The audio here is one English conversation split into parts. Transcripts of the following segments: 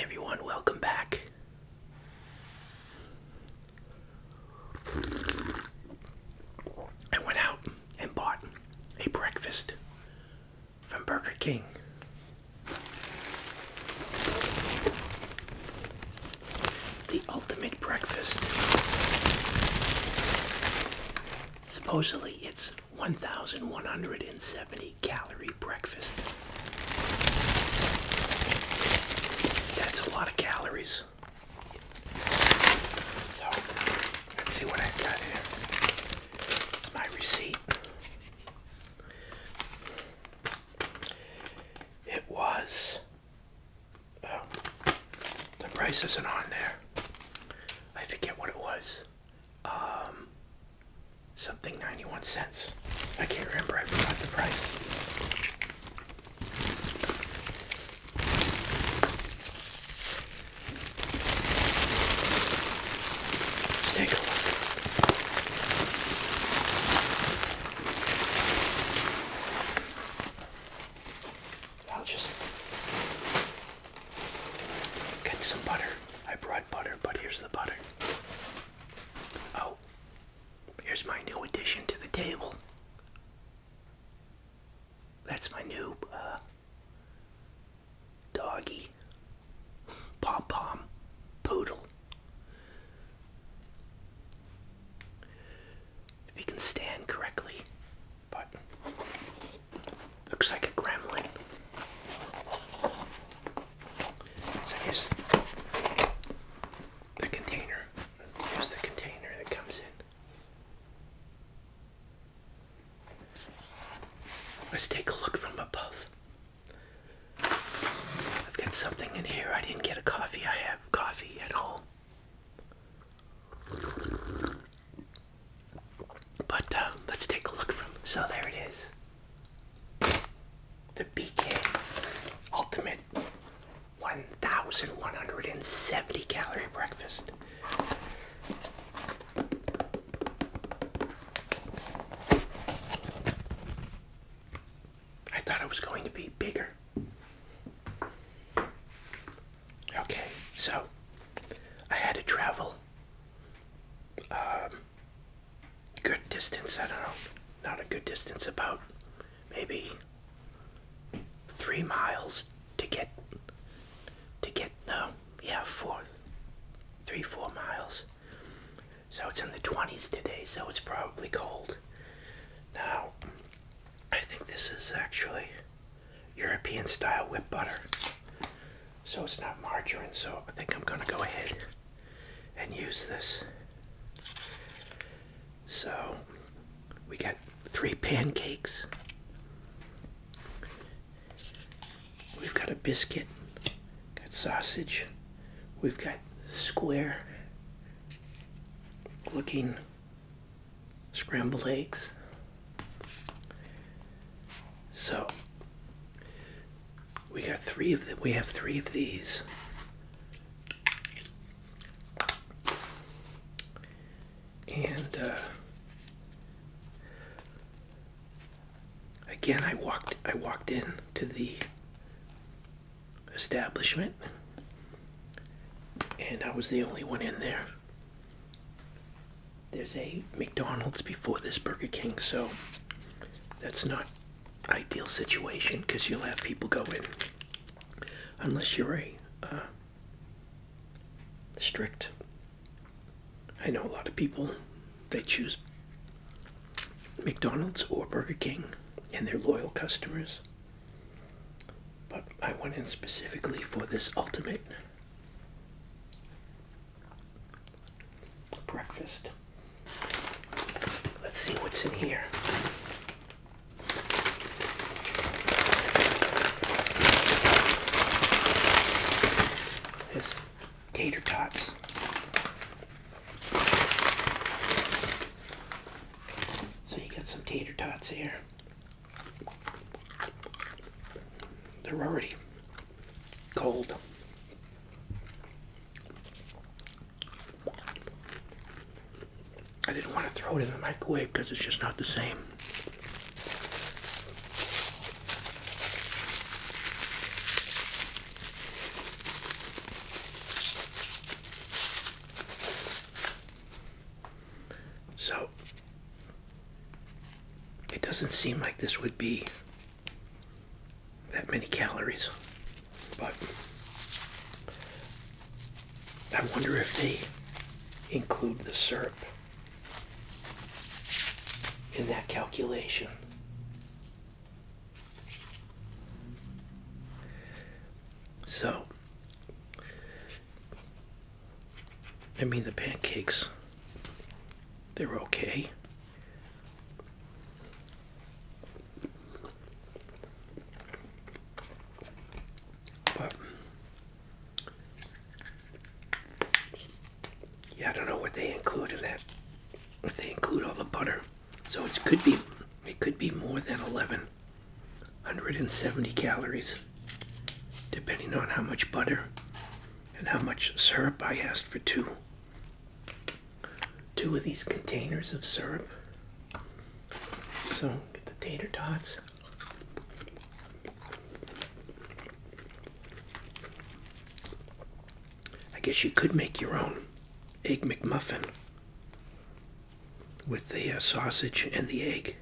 everyone, welcome back. I went out and bought a breakfast from Burger King. It's the ultimate breakfast. Supposedly it's 1,170 calorie breakfast. That's a lot of calories. So, let's see what I've got here. It's my receipt. It was, the price isn't on there. I forget what it was. Something 91 cents. I can't remember, I forgot the price. Let's take a look. I'll just get some butter. I brought butter, but here's the butter. Oh, here's my new addition to the table. That's my new doggy, pom-pom, poodle. If he can stand correctly, but looks like a gremlin. So here's the container. Here's the container that comes in. Let's take a look from above. I've got something in here. I didn't get a coffee. I have coffee at home. But let's take a look from. So there it is. The BK Ultimate 1,170 calorie breakfast. I thought it was going to be bigger. Okay, so I had to travel good distance, I don't know, not a good distance, about maybe 3 miles to get, no, yeah, 4 miles. So it's in the 20s today, so it's probably cold. Now, I think this is actually European style whipped butter. So it's not margarine, so I think I'm gonna go ahead and use this. So we got 3 pancakes. We've got a biscuit, got sausage. We've got square looking scrambled eggs. So we got 3 of them. We have 3 of these. And again, I walked in to the establishment, and I was the only one in there. There's a McDonald's before this Burger King, so that's not ideal situation because you'll have people go in unless you're a strict. I know a lot of people, they choose McDonald's or Burger King and they're loyal customers, but I went in specifically for this ultimate breakfast. Let's see what's in here. This tater tots. So you got some tater tots here. They're already cold. I didn't want to throw it in the microwave because it's just not the same. doesn't seem like this would be that many calories, but I wonder if they include the syrup in that calculation. So, I mean, the pancakes, they're okay. But, yeah, I don't know what they include in that. If they include all the butter. So it could be more than 1,170 calories, depending on how much butter and how much syrup. I asked for two of these containers of syrup. So get the tater tots. I guess you could make your own Egg McMuffin with the sausage and the egg.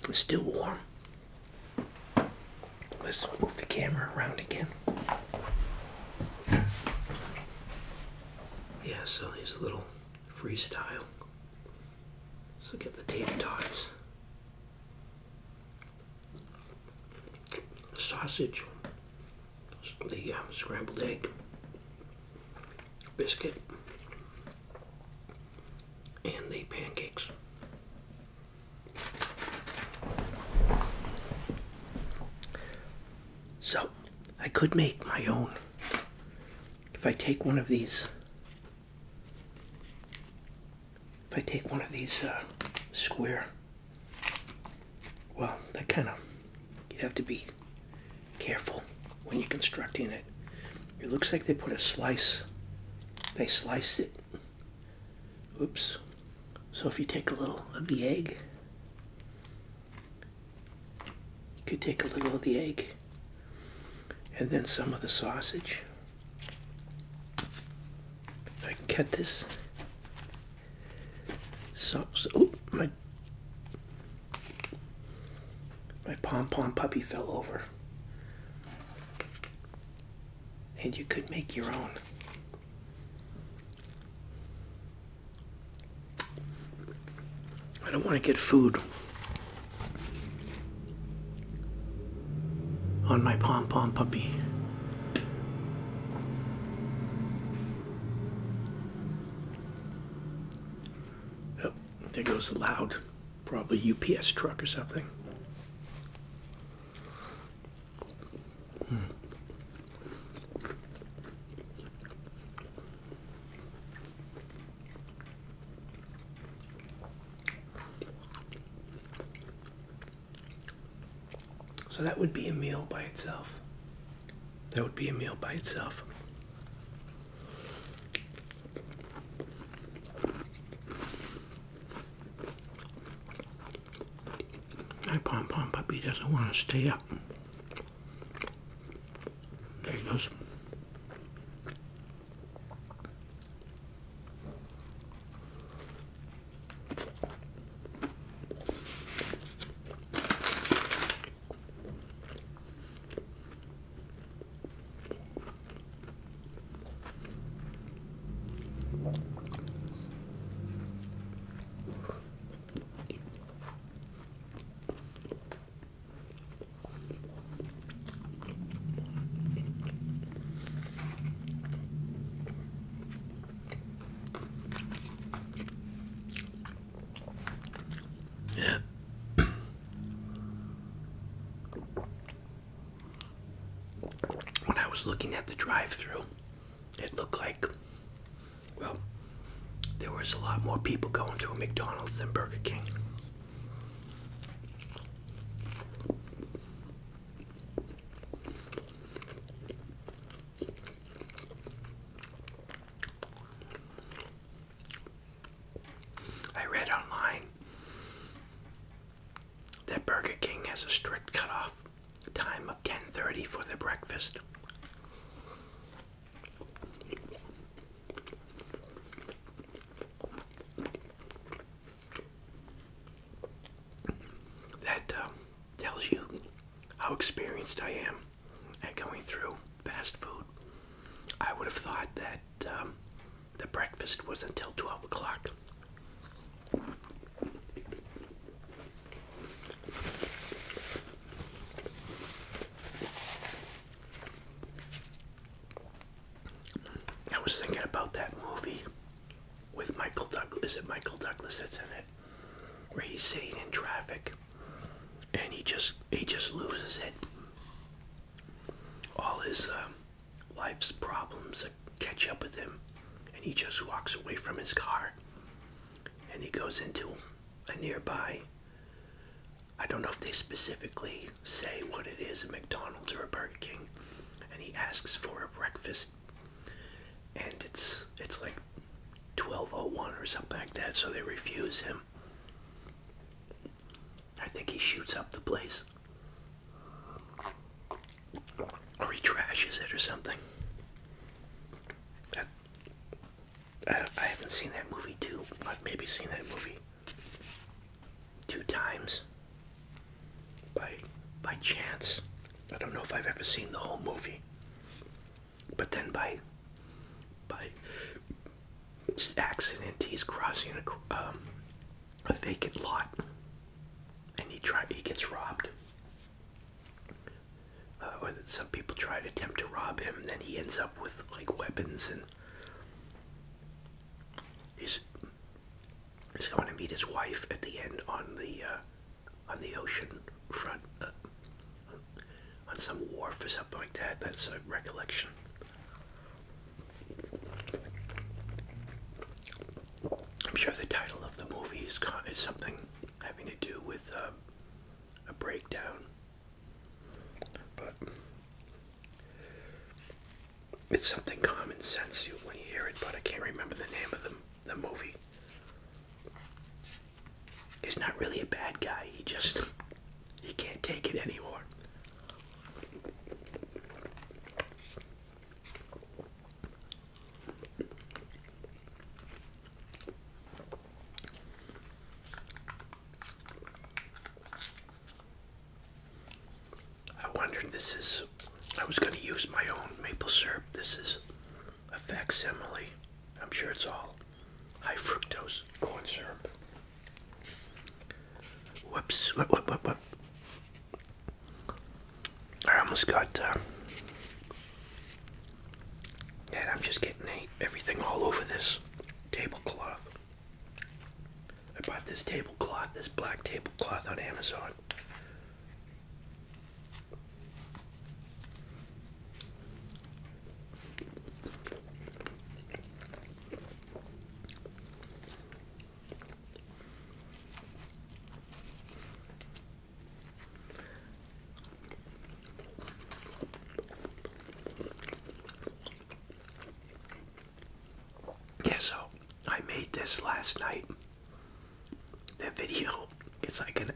It's still warm. Let's move the camera around again. Yeah, so these little freestyle. So get the tater tots. The sausage. The scrambled egg. Biscuit. And the pancakes. So, I could make my own. If I take one of these, square, well, that kind of, you'd have to be careful when you're constructing it. It looks like they put a slice, they sliced it. Oops. So if you take a little of the egg, you could take a little of the egg and then some of the sausage. I can cut this. So oh, my pom-pom puppy fell over. And you could make your own. I don't want to get food on my pom-pom puppy. Oh, there goes the loud, probably UPS truck or something. So that would be a meal by itself. That would be a meal by itself. My pom-pom puppy doesn't want to stay up. There he goes. Yeah. When I was looking at the drive-thru, it looked like, well, there was a lot more people going through McDonald's than Burger King. I read online that Burger King has a strict cutoff time of 10:30 for their breakfast. experienced I am at going through fast food. I would have thought that the breakfast was until 12 o'clock. I was thinking about that movie with Michael Douglas. Is it Michael Douglas that's in it? Where he's sitting in traffic and he just loses it. All his life's problems catch up with him, and he just walks away from his car, and he goes into a nearby, I don't know if they specifically say what it is, a McDonald's or a Burger King, and he asks for a breakfast, and it's like 12:01 or something like that, so they refuse him. I think he shoots up the place. Or he trashes it or something. I haven't seen that movie I've maybe seen that movie 2 times. By chance. I don't know if I've ever seen the whole movie. But then by just accident, he's crossing a vacant lot, and he gets robbed. Or that some people try to attempt to rob him, and then he ends up with like weapons, and he's going to meet his wife at the end on the ocean front, on some wharf or something like that. That's a recollection. I'm sure the title of the movie is something having to do with a breakdown, but it's something common sense when you hear it, but I can't remember the name of the movie. He's not really a bad guy, he can't take it anymore. I was going to use my own maple syrup. This is a facsimile. I'm sure it's all high fructose corn syrup. Whoops, what? I almost got, and I'm just getting everything all over this tablecloth. I bought this tablecloth, this black tablecloth on Amazon. Yeah, so I made this last night. The video, it's like an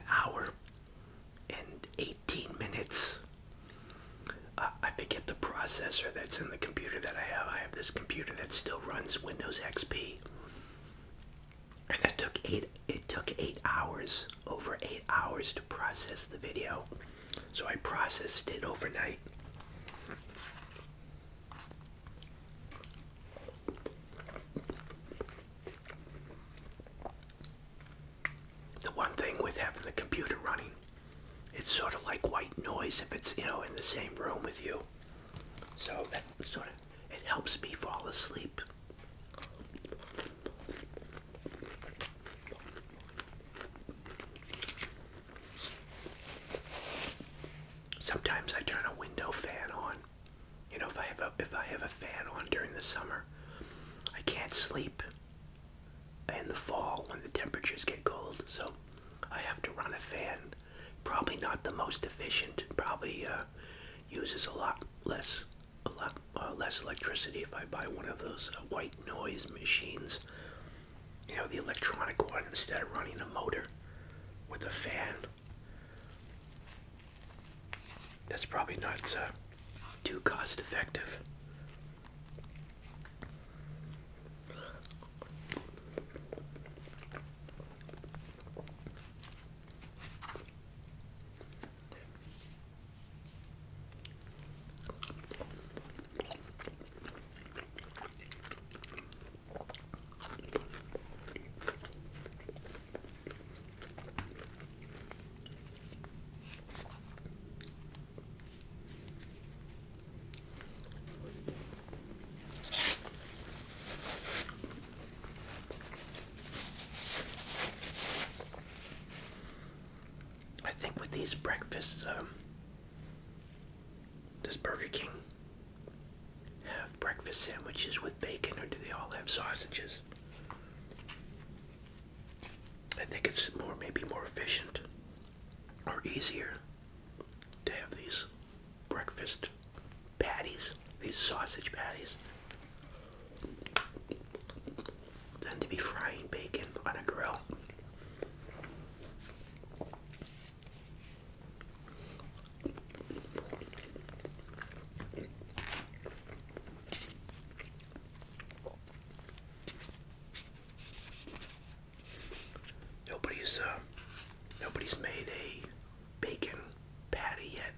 hour and 18 minutes. I forget the processor that's in the computer that I have. I have this computer that still runs Windows XP. And it took 8 hours, over 8 hours to process the video. So I processed it overnight. The one thing with having the computer running, it's sort of like white noise if it's, in the same room with you. So that sort of, it helps me fall asleep. Sometimes I turn a window fan on. If I have a fan on during the summer, I can't sleep in the fall when the temperatures get cold, so I have to run a fan. Probably not the most efficient. Probably uses a lot less electricity if I buy one of those white noise machines. The electronic one, instead of running a motor with a fan. That's probably not too cost effective. these breakfasts, does Burger King have breakfast sandwiches with bacon, or do they all have sausages? I think it's maybe more efficient or easier to have these breakfast patties, these sausage patties, than to be frying bacon on a grill. Nobody's made a bacon patty yet.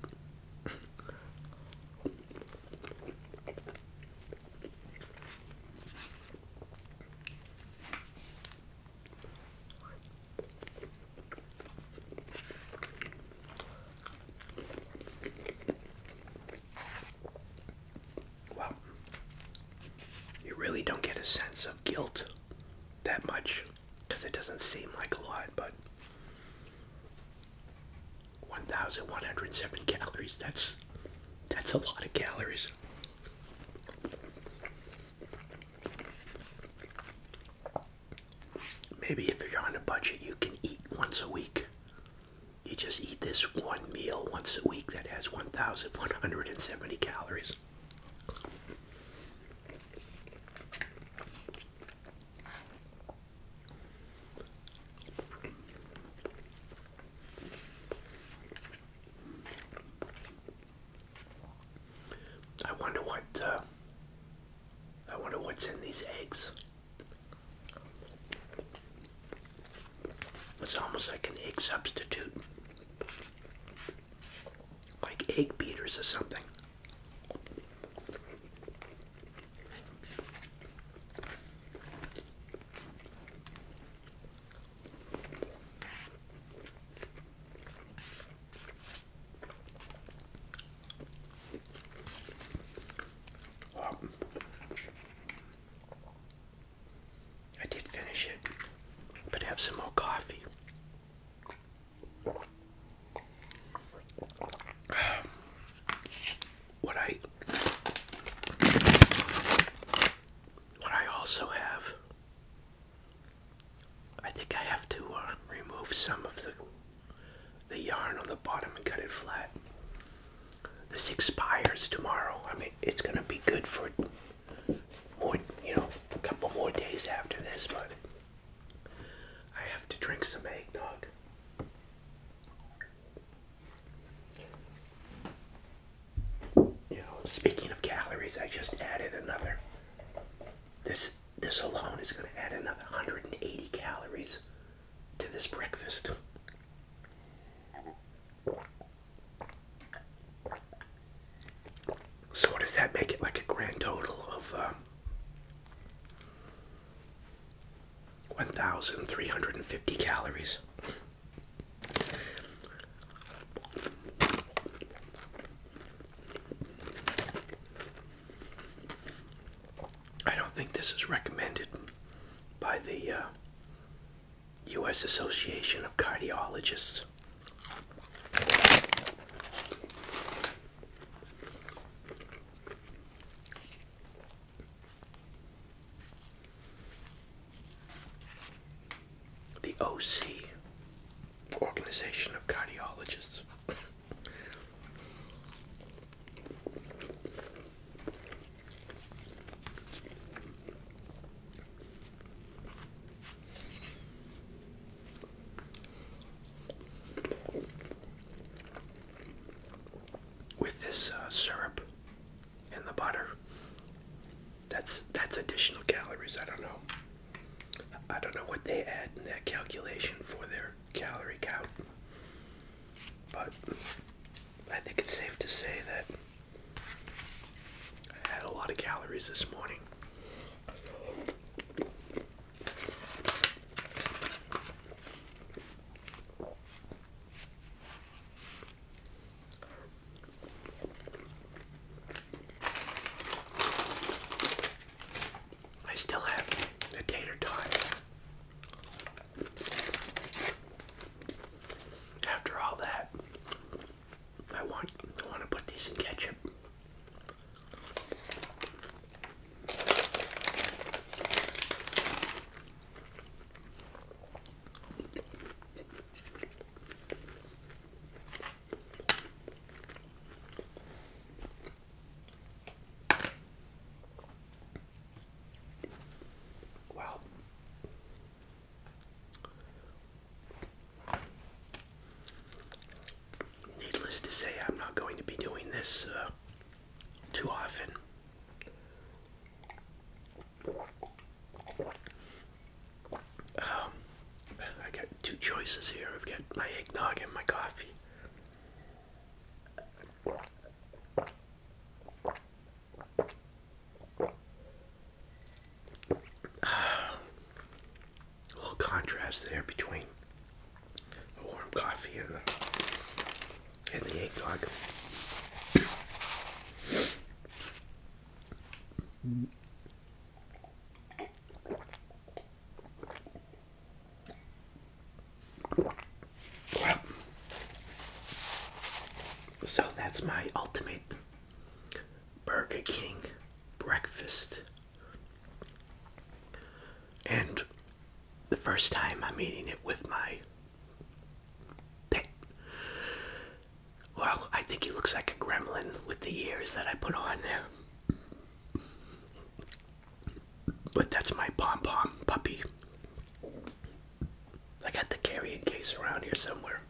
Well, you really don't get a sense of guilt that much, because it doesn't seem like a lot, but 1,170 calories, that's a lot of calories. Maybe if you're on a budget, you can eat once a week. You just eat this one meal once a week that has 1,170 calories. I wonder what's in these eggs. It's almost like an egg substitute, like egg beaters or something. I did finish it, but have some more coffee. What I also have, I think I have to remove some of the yarn on the bottom and cut it flat. This expires tomorrow. I mean, it's gonna be good for more, a couple more days after this, but I have to drink some eggnog. Speaking of calories, I just added another. This alone is going to add another 180 calories to this breakfast. So what does that make it, like a grand total of 1,350 calories? I don't think this is recommended by the U.S. Association of Cardiologists. The OC, Organization of Cardiologists. With this syrup and the butter, that's additional calories. I don't know what they add in that calculation for their calorie count, but I think it's safe to say that I had a lot of calories this morning. I still have the tater tots. After all that, choices here. I've got my eggnog and my coffee. A little contrast there between the warm coffee and the eggnog. So that's my ultimate Burger King breakfast. And the first time I'm eating it with my pet. Well, I think he looks like a gremlin with the ears that I put on there. But that's my pom-pom puppy. I got the carrying case around here somewhere.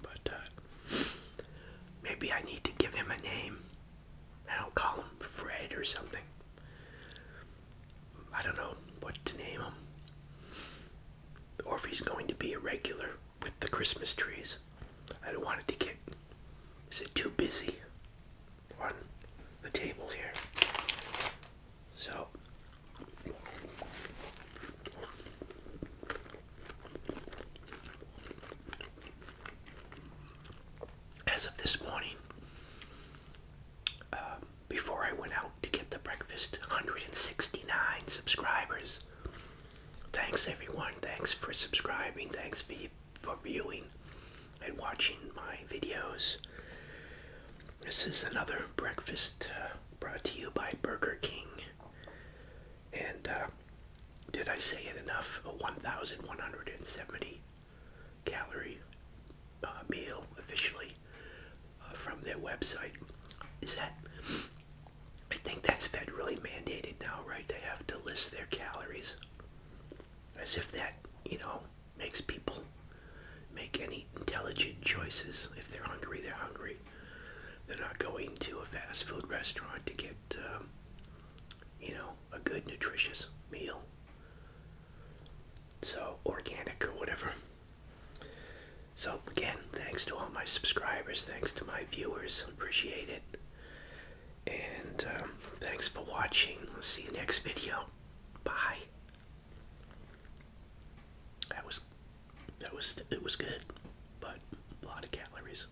But maybe I need to give him a name. I don't call him Fred or something. I don't know what to name him. Or if he's going to be a regular with the Christmas trees. I don't want it to get... Is it too busy on the table here? So... As of this morning, before I went out to get the breakfast, 169 subscribers. Thanks everyone, thanks for subscribing, thanks for viewing and watching my videos. This is another breakfast brought to you by Burger King. And did I say it enough? A 1,170 calorie meal officially from their website. Is that... I think that's federally mandated now, right? They have to list their calories. As if that, you know, makes people make any intelligent choices. If they're hungry, they're hungry. They're not going to a fast food restaurant to get, you know, a good, nutritious meal. So, organic or whatever. So, again, thanks to all my subscribers. Thanks to my viewers. Appreciate it. And thanks for watching. I'll see you next video. Bye. It was good, but a lot of calories.